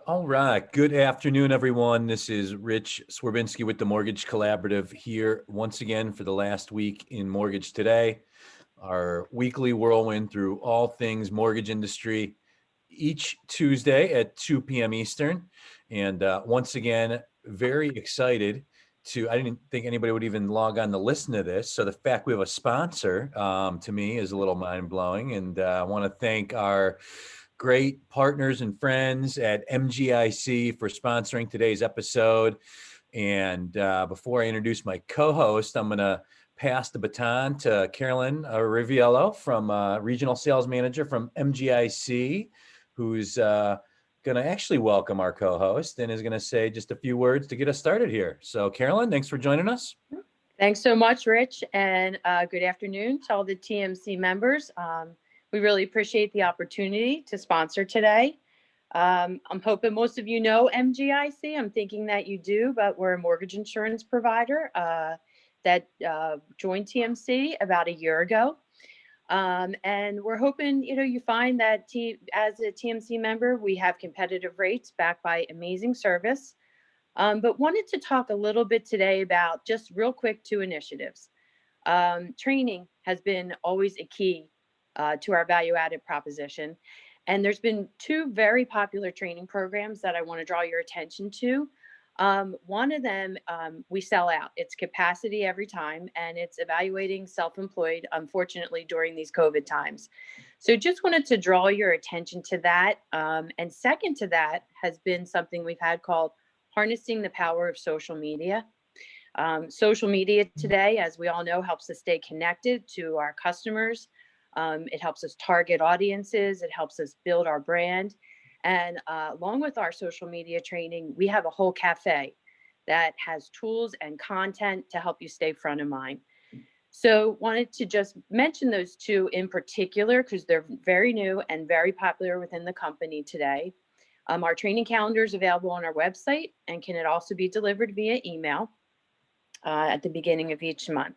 All right. Good afternoon, everyone. This is Rich Swerbinski with the Mortgage Collaborative here once again for the last week in Mortgage Today, our weekly whirlwind through all things mortgage industry each Tuesday at 2 p.m. Eastern. And once again, very excited I didn't think anybody would even log on to listen to this. So the fact we have a sponsor to me is a little mind blowing. And I want to thank our great partners and friends at MGIC for sponsoring today's episode. And before I introduce my co-host, I'm going to pass the baton to Carolyn Riviello from Regional Sales Manager from MGIC, who's going to actually welcome our co-host and is going to say just a few words to get us started here. So Carolyn, thanks for joining us. Thanks so much, Rich, and good afternoon to all the TMC members. We really appreciate the opportunity to sponsor today. I'm hoping most of you know MGIC. I'm thinking that you do, but we're a mortgage insurance provider that joined TMC about a year ago. And we're hoping, you find that as a TMC member, we have competitive rates backed by amazing service. But wanted to talk a little bit today about just real quick 2 initiatives. Training has been always a key to our value-added proposition. And there's been 2 very popular training programs that I want to draw your attention to. One of them, we sell out. It's capacity every time, and it's evaluating self-employed, unfortunately, during these COVID times. So just wanted to draw your attention to that. And second to that has been something we've had called Harnessing the Power of Social Media. Social media today, as we all know, helps us stay connected to our customers. It helps us target audiences. It helps us build our brand. And along with our social media training, we have a whole cafe that has tools and content to help you stay front of mind. So wanted to just mention those 2 in particular because they're very new and very popular within the company today. Our training calendar is available on our website and can it also be delivered via email at the beginning of each month.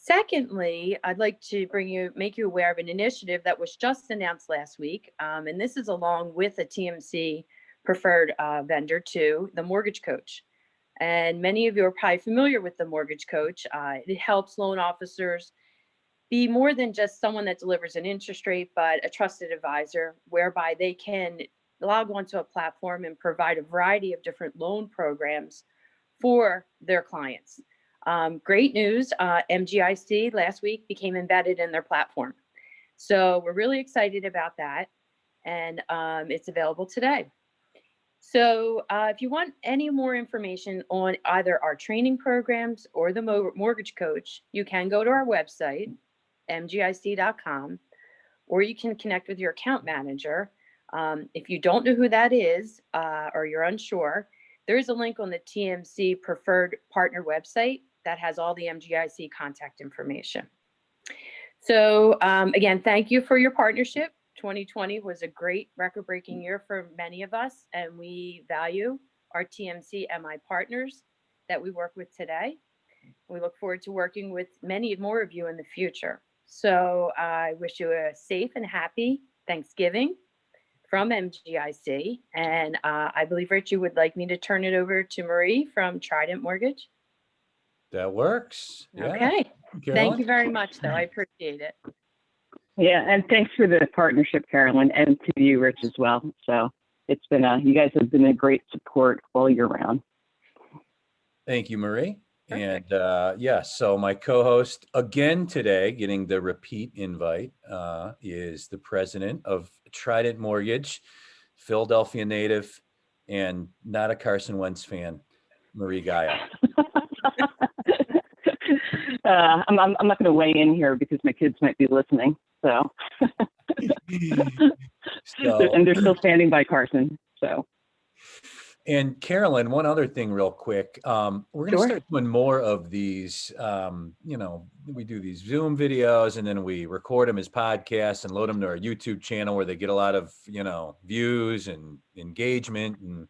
Secondly, I'd like to make you aware of an initiative that was just announced last week. And this is along with a TMC preferred vendor too, the Mortgage Coach. And many of you are probably familiar with the Mortgage Coach. It helps loan officers be more than just someone that delivers an interest rate, but a trusted advisor whereby they can log onto a platform and provide a variety of different loan programs for their clients. Great news, MGIC last week became embedded in their platform. So we're really excited about that. And it's available today. So if you want any more information on either our training programs or the Mortgage Coach, you can go to our website, mgic.com, or you can connect with your account manager. If you don't know who that is or you're unsure, there is a link on the TMC preferred partner website that has all the MGIC contact information. So again, thank you for your partnership. 2020 was a great record-breaking year for many of us, and we value our TMC MI partners that we work with today. We look forward to working with many more of you in the future. So I wish you a safe and happy Thanksgiving from MGIC. And I believe, Rich, you would like me to turn it over to Marie from Trident Mortgage. That works. Yeah. Okay. Thank you very much, though. I appreciate it. Yeah, and thanks for the partnership, Carolyn, and to you, Rich, as well. So it's been you guys have been a great support all year round. Thank you, Marie. Perfect. And so my co-host again today, getting the repeat invite, is the president of Trident Mortgage, Philadelphia native, and not a Carson Wentz fan, Marie Gayo. I'm not going to weigh in here because my kids might be listening. So, and they're still standing by Carson. So. And Carolyn, one other thing real quick. We're going to start doing more of these, we do these Zoom videos and then we record them as podcasts and load them to our YouTube channel where they get a lot of, views and engagement. And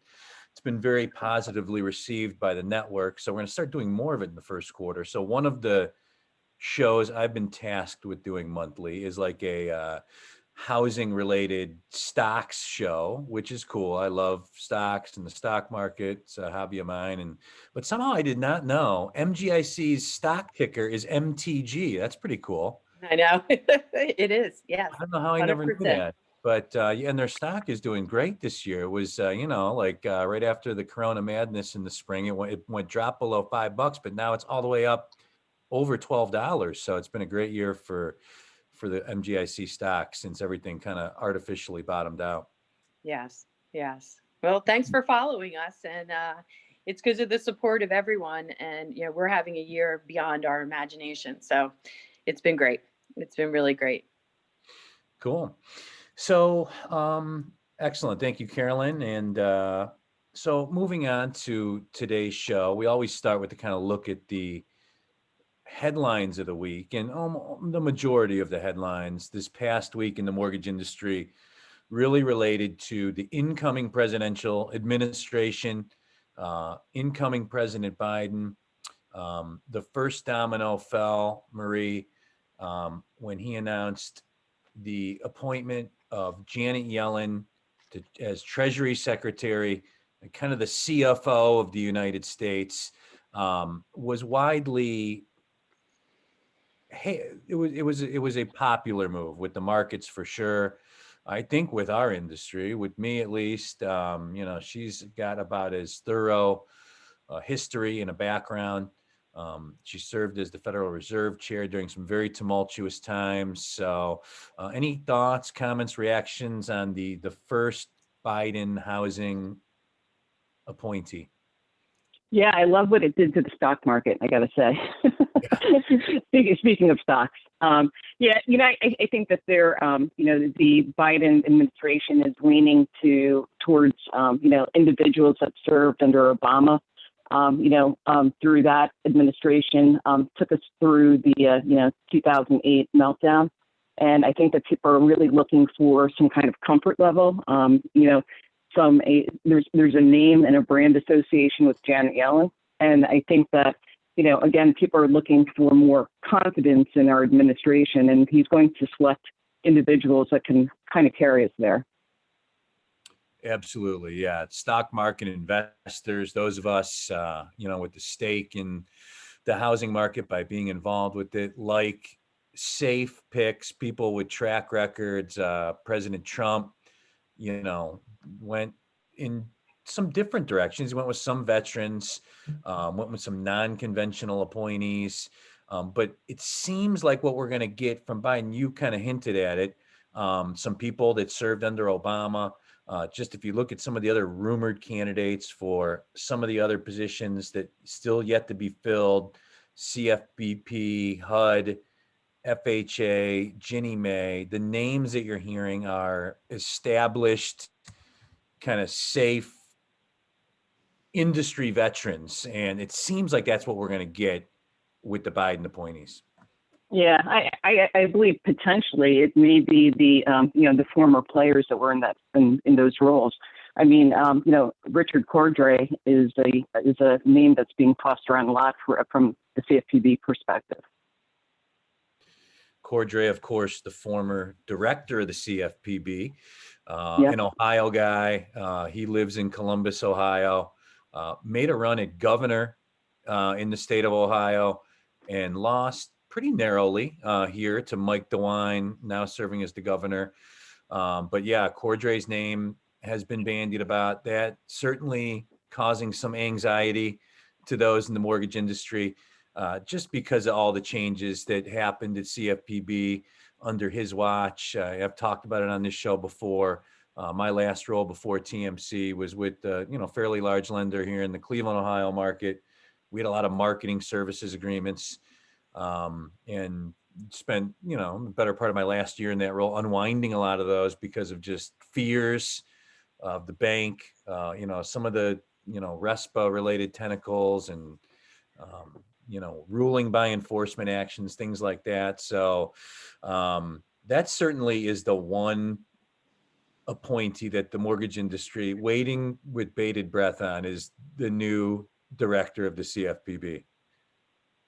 it's been very positively received by the network. So we're going to start doing more of it in the first quarter. So one of the shows I've been tasked with doing monthly is like a housing related stocks show, which is cool. I love stocks and the stock market. It's a hobby of mine. But somehow I did not know MGIC's stock ticker is MTG. That's pretty cool. I know. It is. Yes. I don't know how I never knew 100%. that. But yeah, and their stock is doing great this year. It was, right after the Corona madness in the spring, it went drop below $5, but now it's all the way up over $12. So it's been a great year for the MGIC stock since everything kind of artificially bottomed out. Yes. Yes. Well, thanks for following us. And it's because of the support of everyone. And, we're having a year beyond our imagination. So it's been great. It's been really great. Cool. So, excellent. Thank you, Carolyn. And so moving on to today's show, we always start with the kind of look at the headlines of the week, and the majority of the headlines this past week in the mortgage industry really related to the incoming presidential administration, incoming President Biden. The first domino fell, Marie, when he announced the appointment of Janet Yellen as Treasury Secretary, kind of the CFO of the United States. Was widely, it was a popular move with the markets for sure. I think with our industry, with me at least, she's got about as thorough history and a background. She served as the Federal Reserve Chair during some very tumultuous times. So any thoughts, comments, reactions on the first Biden housing appointee? Yeah, I love what it did to the stock market, I got to say. Speaking of stocks. I think that the Biden administration is leaning towards individuals that served under Obama, through that administration, took us through the, 2008 meltdown. And I think that people are really looking for some kind of comfort level. There's a name and a brand association with Janet Yellen. And I think that, again, people are looking for more confidence in our administration, and he's going to select individuals that can kind of carry us there. Absolutely. Yeah. Stock market investors, those of us, with the stake in the housing market by being involved with it, like safe picks, people with track records. President Trump, went in some different directions. He went with some veterans, went with some non-conventional appointees. But it seems like what we're going to get from Biden, you kind of hinted at it, some people that served under Obama. Just if you look at some of the other rumored candidates for some of the other positions that still yet to be filled, CFPB, HUD, FHA, Ginnie Mae, the names that you're hearing are established, kind of safe industry veterans. And it seems like that's what we're going to get with the Biden appointees. Yeah, I believe potentially it may be the former players that were in those roles. I mean, Richard Cordray is a name that's being tossed around a lot from the CFPB perspective. Cordray, of course, the former director of the CFPB, an Ohio guy. He lives in Columbus, Ohio. Made a run at governor in the state of Ohio and lost pretty narrowly here to Mike DeWine, now serving as the governor. But yeah, Cordray's name has been bandied about. That certainly causing some anxiety to those in the mortgage industry, just because of all the changes that happened at CFPB under his watch. I've talked about it on this show before. My last role before TMC was with fairly large lender here in the Cleveland, Ohio market. We had a lot of marketing services agreements, and spent, the better part of my last year in that role unwinding a lot of those because of just fears of the bank, some of the, RESPA related tentacles and, ruling by enforcement actions, things like that. So that certainly is the one appointee that the mortgage industry waiting with bated breath on, is the new director of the CFPB.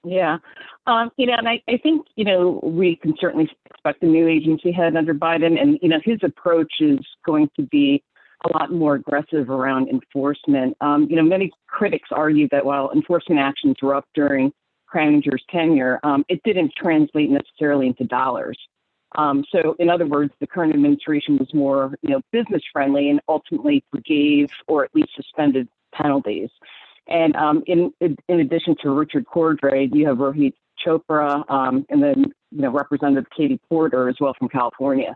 Yeah. And I think, we can certainly expect a new agency head under Biden. And, his approach is going to be a lot more aggressive around enforcement. Many critics argue that while enforcement actions were up during Kraminger's tenure, it didn't translate necessarily into dollars. So in other words, the current administration was more, business friendly and ultimately forgave or at least suspended penalties. And in addition to Richard Cordray, you have Rohit Chopra and then, Representative Katie Porter as well from California.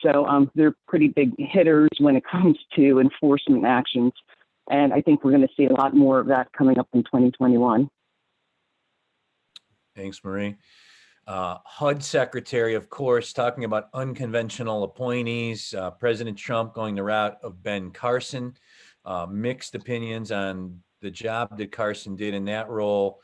So they're pretty big hitters when it comes to enforcement actions. And I think we're going to see a lot more of that coming up in 2021. Thanks, Marie. HUD Secretary, of course, talking about unconventional appointees. President Trump going the route of Ben Carson. Mixed opinions on the job that Carson did in that role.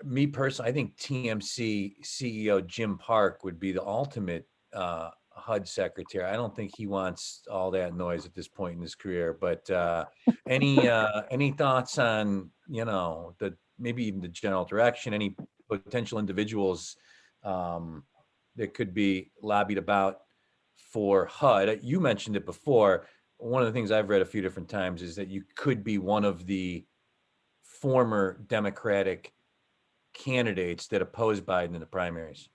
Me personally, I think TMC CEO Jim Park would be the ultimate HUD secretary. I don't think he wants all that noise at this point in his career. But any thoughts on maybe even the general direction, any potential individuals that could be lobbied about for HUD? You mentioned it before. One of the things I've read a few different times is that you could be one of the former Democratic candidates that opposed Biden in the primaries.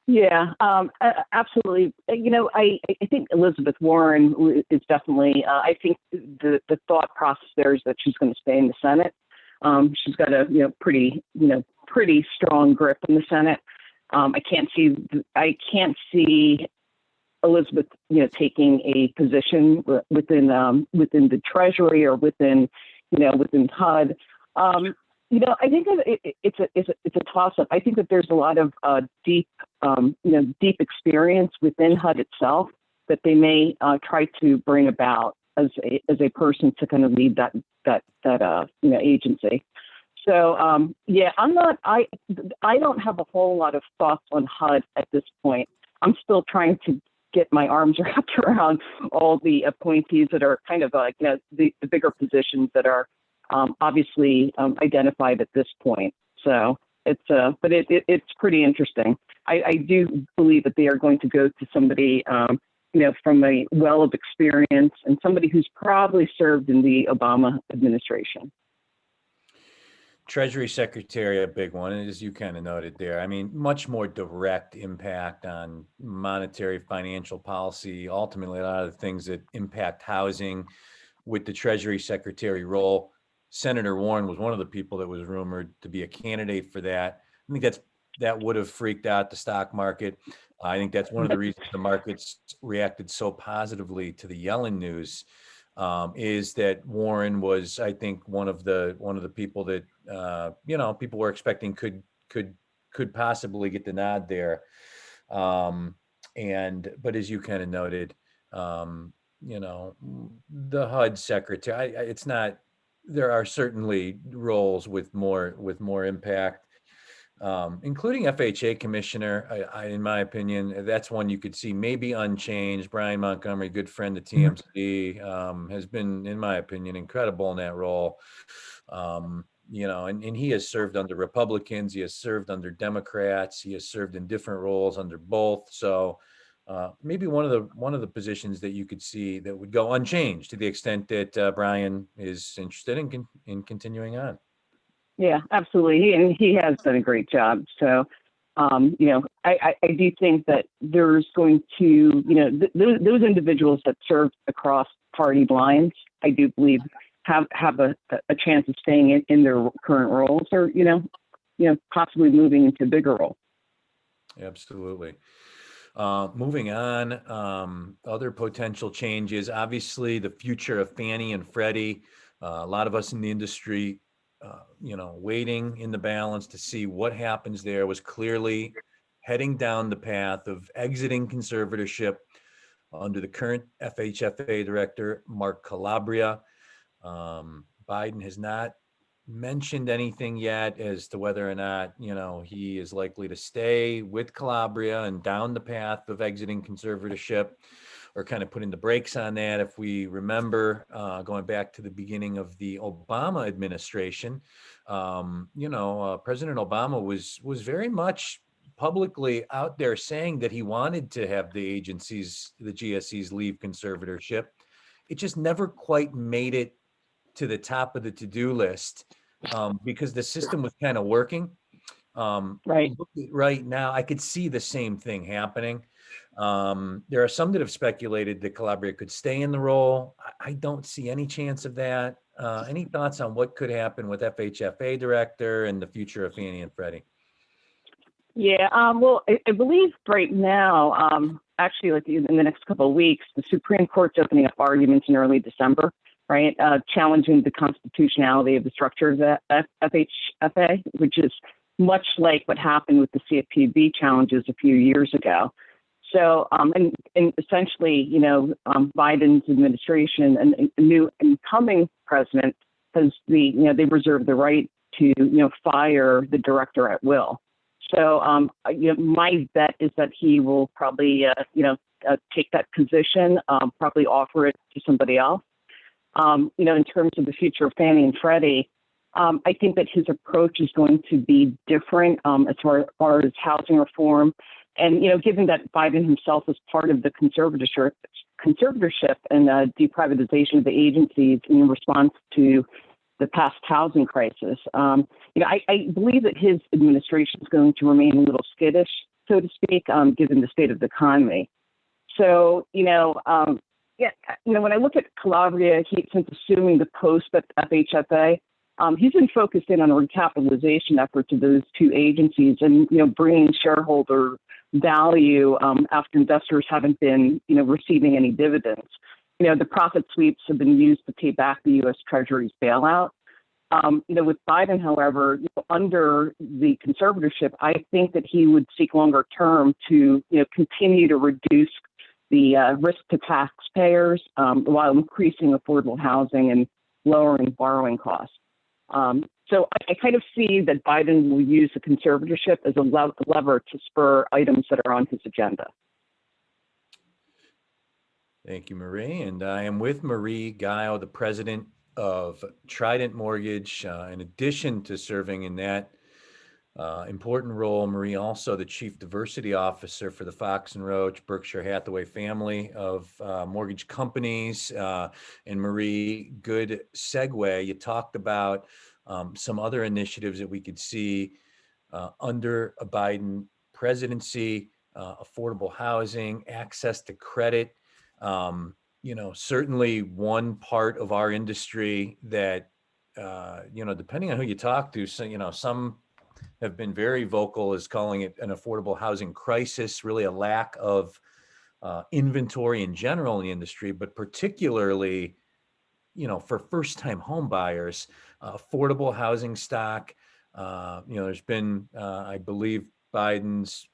Yeah, absolutely. I think Elizabeth Warren is definitely, I think the thought process there is that she's going to stay in the Senate. She's got a, pretty strong grip in the Senate. I can't see Elizabeth, taking a position within the Treasury or within HUD. I think that it's a toss-up. I think that there's a lot of deep experience within HUD itself that they may try to bring about as a person to kind of lead that agency. So I don't have a whole lot of thoughts on HUD at this point. I'm still trying to get my arms wrapped around all the appointees that are kind of like the bigger positions that are obviously identified at this point. So it's pretty interesting. I do believe that they are going to go to somebody from a well of experience and somebody who's probably served in the Obama administration. Treasury Secretary, a big one, and as you kind of noted there, I mean, much more direct impact on monetary financial policy, ultimately a lot of the things that impact housing with the Treasury Secretary role. Senator Warren was one of the people that was rumored to be a candidate for that. I think that would have freaked out the stock market. I think that's one of the reasons the markets reacted so positively to the Yellen news, is that Warren was, I think, one of the people that people were expecting could possibly get the nod there. But as you kind of noted, the HUD secretary, it's not. There are certainly roles with more impact, including FHA commissioner. In my opinion, that's one you could see maybe unchanged. Brian Montgomery, good friend of TMC, has been, in my opinion, incredible in that role. And he has served under Republicans. He has served under Democrats. He has served in different roles under both. So maybe one of the positions that you could see that would go unchanged to the extent that Brian is interested in continuing on. Yeah, absolutely. And he has done a great job. So, I do think that there's going to, those individuals that serve across party lines, I do believe have a chance of staying in their current roles or, possibly moving into a bigger role. Absolutely. Moving on, other potential changes, obviously the future of Fannie and Freddie. A lot of us in the industry, waiting in the balance to see what happens there, was clearly heading down the path of exiting conservatorship under the current FHFA director, Mark Calabria. Biden has not mentioned anything yet as to whether or not, he is likely to stay with Calabria and down the path of exiting conservatorship, or kind of putting the brakes on that. If we remember, going back to the beginning of the Obama administration, President Obama was very much publicly out there saying that he wanted to have the agencies, the GSEs, leave conservatorship. It just never quite made it to the top of the to-do list because the system was kind of working. Right. Right now, I could see the same thing happening. There are some that have speculated that Calabria could stay in the role. I don't see any chance of that. Any thoughts on what could happen with FHFA director and the future of Fannie and Freddie? Yeah, well, I believe right now, actually, like in the next couple of weeks, the Supreme Court's opening up arguments in early December, right, challenging the constitutionality of the structure of the FHFA, which is much like what happened with the CFPB challenges a few years ago. So, and essentially, Biden's administration and the new incoming president has they reserve the right to, fire the director at will. So, my bet is that he will probably, take that position, probably offer it to somebody else. In terms of the future of Fannie and Freddie, I think that his approach is going to be different as far as housing reform. And, given that Biden himself was part of the conservatorship and deprivatization of the agencies in response to the past housing crisis, I believe that his administration is going to remain a little skittish, so to speak, given the state of the economy. So, when I look at Calabria, since assuming the post at FHFA, he's been focused in on a recapitalization efforts of those two agencies and, bringing shareholder value after investors haven't been, receiving any dividends. The profit sweeps have been used to pay back the U.S. Treasury's bailout. With Biden, however, under the conservatorship, I think that he would seek longer term to, continue to reduce the risk to taxpayers while increasing affordable housing and lowering borrowing costs. So I kind of see that Biden will use the conservatorship as a lever to spur items that are on his agenda. Thank you, Marie. And I am with Marie Gayo, the president of Trident Mortgage. In addition to serving in that important role, Marie also the chief diversity officer for the Fox and Roach Berkshire Hathaway family of mortgage companies. And Marie, good segue. You talked about some other initiatives that we could see under a Biden presidency, affordable housing, access to credit. Certainly one part of our industry that, depending on who you talk to, so, some have been very vocal is calling it an affordable housing crisis, really a lack of inventory in general in the industry, but particularly, for first-time home buyers, affordable housing stock. There's been, I believe, Biden's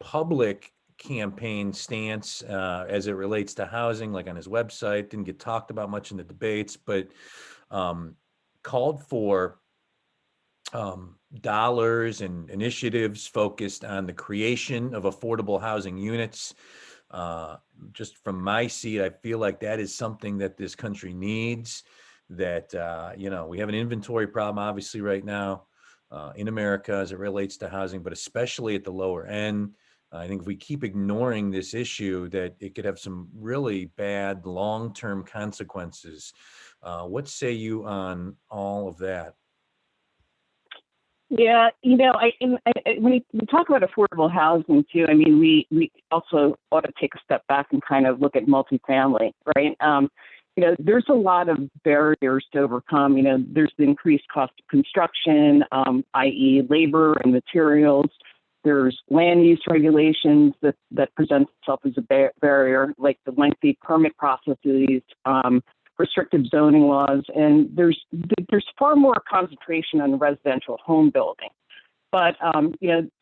public campaign stance as it relates to housing, like on his website, didn't get talked about much in the debates, but called for dollars and initiatives focused on the creation of affordable housing units. Just from my seat, I feel like that is something that this country needs, that, we have an inventory problem, obviously, right now in America as it relates to housing, but especially at the lower end. I think if we keep ignoring this issue, that it could have some really bad long-term consequences. What say you on all of that? Yeah, when we talk about affordable housing too, I mean, we also ought to take a step back and kind of look at multifamily, right? There's a lot of barriers to overcome. There's the increased cost of construction, i.e. labor and materials. There's land use regulations that present itself as a barrier, like the lengthy permit processes, restrictive zoning laws, and there's far more concentration on residential home building. But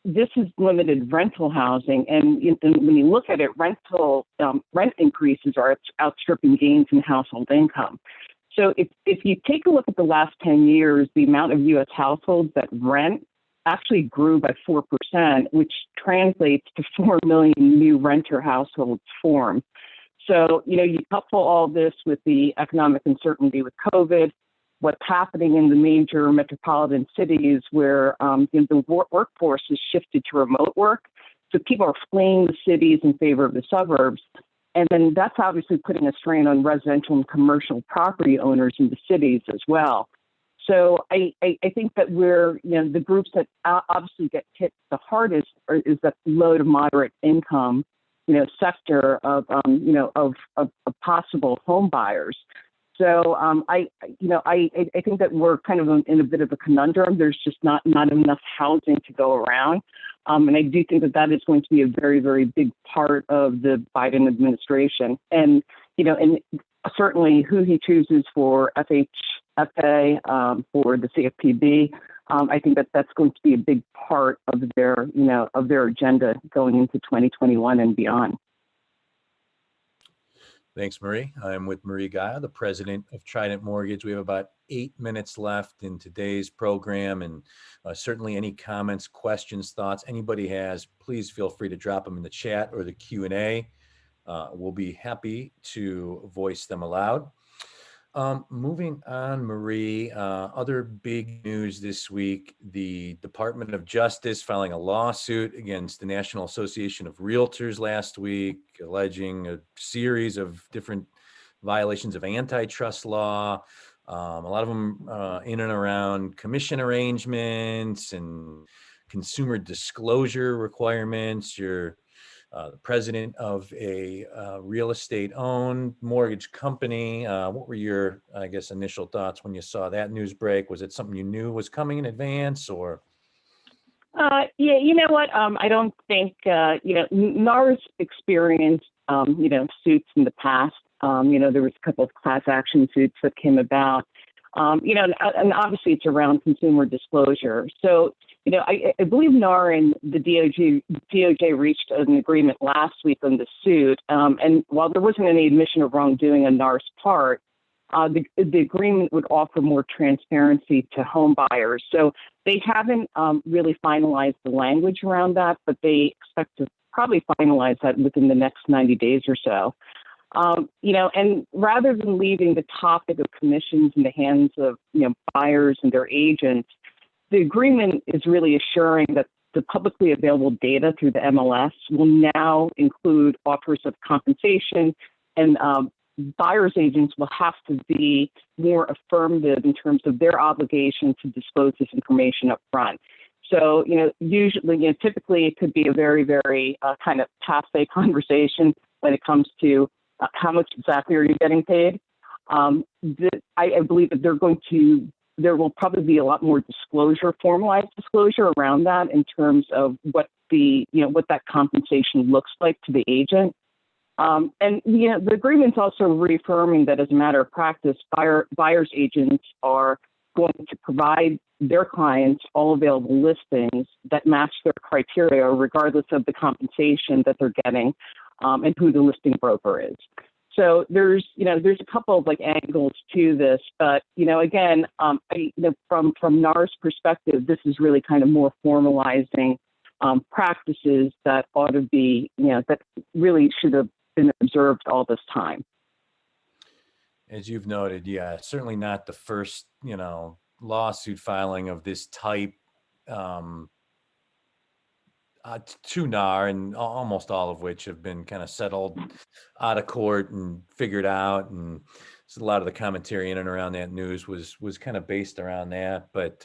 this is limited rental housing, and when you look at it, rent increases are outstripping gains in household income. So if you take a look at the last 10 years, the amount of U.S. households that rent actually grew by 4%, which translates to 4 million new renter households formed. So, you couple all this with the economic uncertainty with COVID, what's happening in the major metropolitan cities where the workforce is shifted to remote work. So people are fleeing the cities in favor of the suburbs. And then that's obviously putting a strain on residential and commercial property owners in the cities as well. So I think that the groups that obviously get hit the hardest is that low to moderate income, sector of possible home buyers. So I think that we're kind of in a bit of a conundrum. There's just not enough housing to go around. And I do think that is going to be a very, very big part of the Biden administration. And, and certainly who he chooses for FHFA, for the CFPB, I think that's going to be a big part of their agenda going into 2021 and beyond. Thanks, Marie. I'm with Marie Gayo, the president of Trident Mortgage. We have about 8 minutes left in today's program, and certainly any comments, questions, thoughts anybody has, please feel free to drop them in the chat or the Q&A. We'll be happy to voice them aloud. Moving on, Marie, other big news this week, the Department of Justice filing a lawsuit against the National Association of Realtors last week, alleging a series of different violations of antitrust law, a lot of them in and around commission arrangements and consumer disclosure requirements. You're the president of a real estate owned mortgage company. What were your, initial thoughts when you saw that news break? Was it something you knew was coming in advance, or? Yeah, you know what? I don't think, NAR's experienced, suits in the past. There was a couple of class action suits that came about, and obviously it's around consumer disclosure. So, I believe NAR and the DOJ reached an agreement last week on the suit. And while there wasn't any admission of wrongdoing on NAR's part, the agreement would offer more transparency to home buyers. So they haven't really finalized the language around that, but they expect to probably finalize that within the next 90 days or so. And rather than leaving the topic of commissions in the hands of, buyers and their agents, the agreement is really assuring that the publicly available data through the MLS will now include offers of compensation, and buyers agents will have to be more affirmative in terms of their obligation to disclose this information up front. So, usually, typically it could be a very, very kind of passe conversation when it comes to how much exactly are you getting paid. I believe that there will probably be a lot more formalized disclosure around that in terms of what that compensation looks like to the agent. And the agreement's also reaffirming that as a matter of practice, buyers agents are going to provide their clients all available listings that match their criteria, regardless of the compensation that they're getting, and who the listing broker is. So there's a couple of angles to this, but again, from NAR's perspective, this is really kind of more formalizing practices that ought to be, that really should have been observed all this time. As you've noted, yeah, certainly not the first, lawsuit filing of this type to NAR, and almost all of which have been kind of settled out of court and figured out. And so a lot of the commentary in and around that news was kind of based around that. But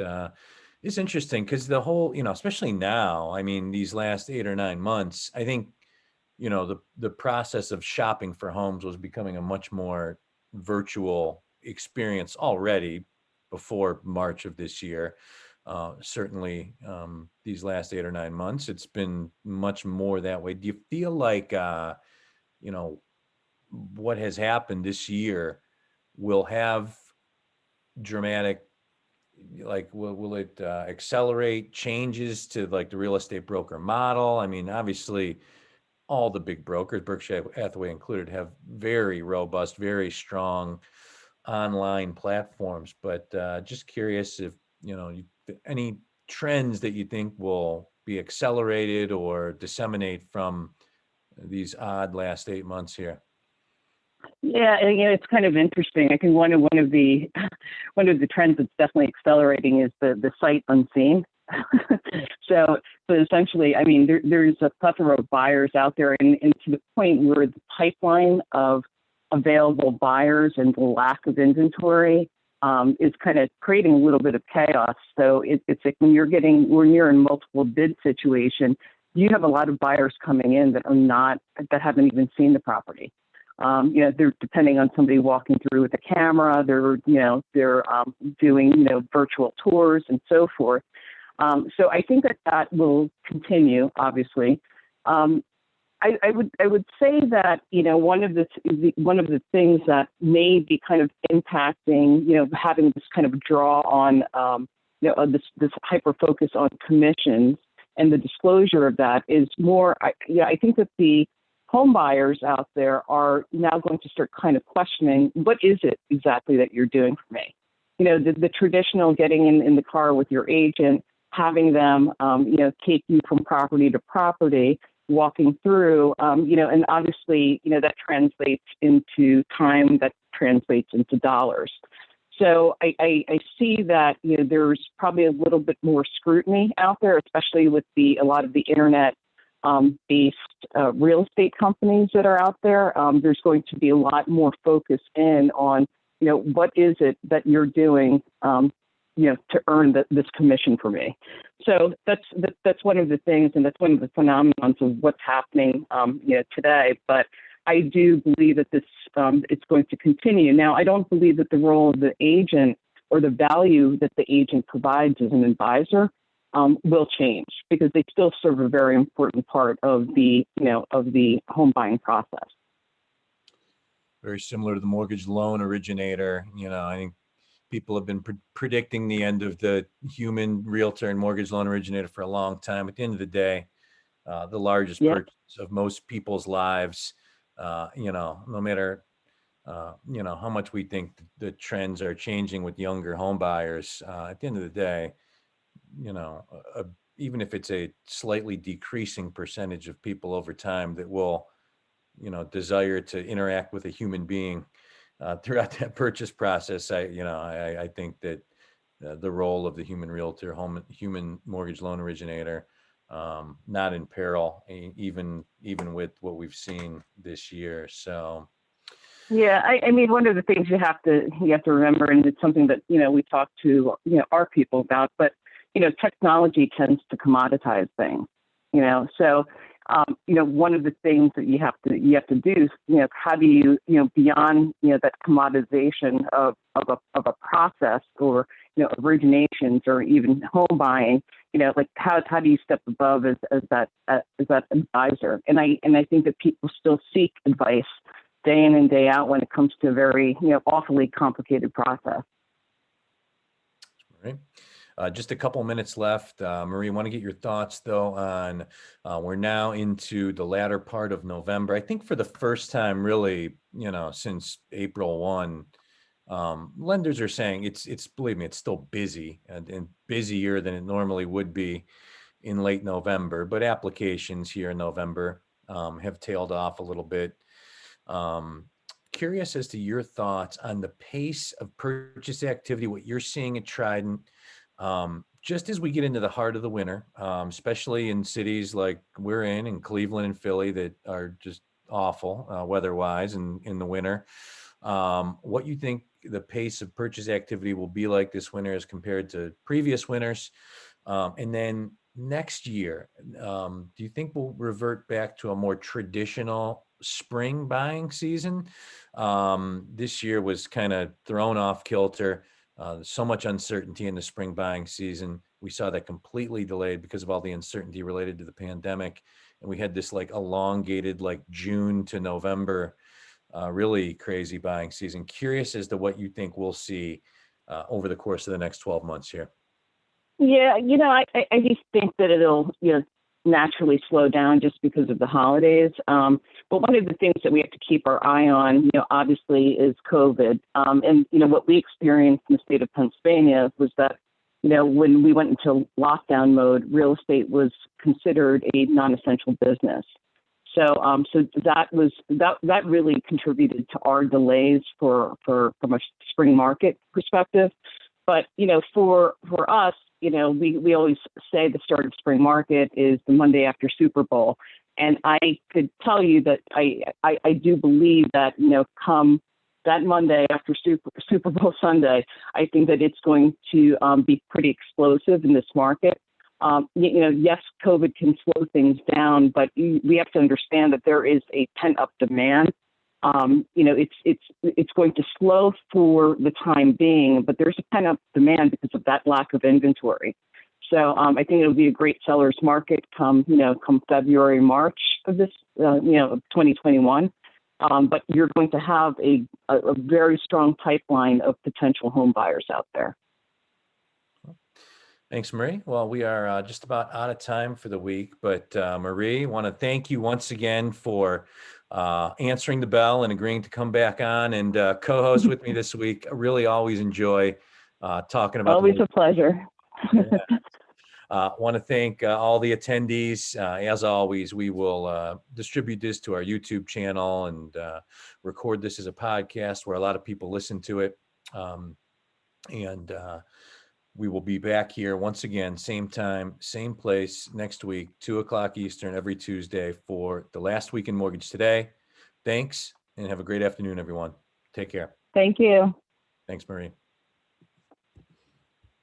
it's interesting because the whole, especially now, I mean, these last 8 or 9 months, I think, the process of shopping for homes was becoming a much more virtual experience already before March of this year. Certainly these last 8 or 9 months, it's been much more that way. Do you feel like, what has happened this year will have dramatic, will it accelerate changes to the real estate broker model? I mean, obviously all the big brokers, Berkshire Hathaway included, have very robust, very strong online platforms, but just curious if, any trends that you think will be accelerated or disseminate from these odd last 8 months here. Yeah, and, it's kind of interesting. I think one of the one of the trends that's definitely accelerating is the sight unseen. so so essentially, I mean, there's a plethora of buyers out there, and to the point where the pipeline of available buyers and the lack of inventory is kind of creating a little bit of chaos. So it's like when you're in multiple bid situation, you have a lot of buyers coming in that haven't even seen the property. They're depending on somebody walking through with a camera. They're doing virtual tours and so forth. So I think that will continue. Obviously, I would say that one of the things that may be kind of impacting having this kind of draw on this hyper focus on commissions and the disclosure of that is more. I think that the home buyers out there are now going to start kind of questioning, what is it exactly that you're doing for me? The traditional getting in the car with your agent, having them, take you from property to property, walking through, and obviously, that translates into time, that translates into dollars. So I see that, there's probably a little bit more scrutiny out there, especially with a lot of the internet based real estate companies that are out there. There's going to be a lot more focus in on, what is it that you're doing, to earn this commission for me. So that's one of the things, and that's one of the phenomenons of what's happening, today. But I do believe that this it's going to continue. Now, I don't believe that the role of the agent or the value that the agent provides as an advisor will change, because they still serve a very important part of the home buying process. Very similar to the mortgage loan originator. I think people have been predicting the end of the human realtor and mortgage loan originator for a long time. At the end of the day, the largest purchase of most people's lives, no matter, how much we think the trends are changing with younger home buyers, at the end of the day, even if it's a slightly decreasing percentage of people over time that will, desire to interact with a human being throughout that purchase process, I think that the role of the human realtor, human mortgage loan originator, not in peril, even with what we've seen this year. So. Yeah, I mean, one of the things you have to remember, and it's something that we talk to our people about, but technology tends to commoditize things. So one of the things that you have to do is how do you beyond that commoditization of a process, or originations, or even home buying, like how do you step above as that advisor? And I think that people still seek advice day in and day out when it comes to a very awfully complicated process. All right. Just a couple minutes left. Marie, I want to get your thoughts, though, on we're now into the latter part of November. I think for the first time, really, since April 1, lenders are saying it's believe me, it's still busy and busier than it normally would be in late November. But applications here in November have tailed off a little bit. Curious as to your thoughts on the pace of purchase activity, what you're seeing at Trident. Just as we get into the heart of the winter, especially in cities like we're in Cleveland and Philly that are just awful weather-wise in the winter, what you think the pace of purchase activity will be like this winter as compared to previous winters, and then next year, do you think we'll revert back to a more traditional spring buying season? This year was kind of thrown off kilter. So much uncertainty in the spring buying season. We saw that completely delayed because of all the uncertainty related to the pandemic. And we had this like elongated, like June to November, really crazy buying season. Curious as to what you think we'll see over the course of the next 12 months here. Yeah, I just think that it'll, naturally slow down just because of the holidays. But one of the things that we have to keep our eye on, obviously, is COVID. And what we experienced in the state of Pennsylvania was that, when we went into lockdown mode, real estate was considered a non-essential business. So that really contributed to our delays from a spring market perspective. But for us, we always say the start of spring market is the Monday after Super Bowl, and I could tell you that I do believe that come that Monday after Super Bowl Sunday, I think that it's going to be pretty explosive in this market. Yes, COVID can slow things down, but we have to understand that there is a pent-up demand. It's going to slow for the time being, but there's a pent-up demand because of that lack of inventory. So I think it'll be a great seller's market come February, March of this, of 2021. But you're going to have a very strong pipeline of potential home buyers out there. Thanks, Marie. Well, we are just about out of time for the week, but Marie, want to thank you once again for answering the bell and agreeing to come back on and co-host with me this week. I really always enjoy talking about. Always a pleasure. Want to thank all the attendees. As always, we will distribute this to our YouTube channel and record this as a podcast where a lot of people listen to it. We will be back here once again, same time, same place next week, 2:00 Eastern every Tuesday for the last week in Mortgage Today. Thanks, and have a great afternoon, everyone. Take care. Thank you. Thanks, Marie.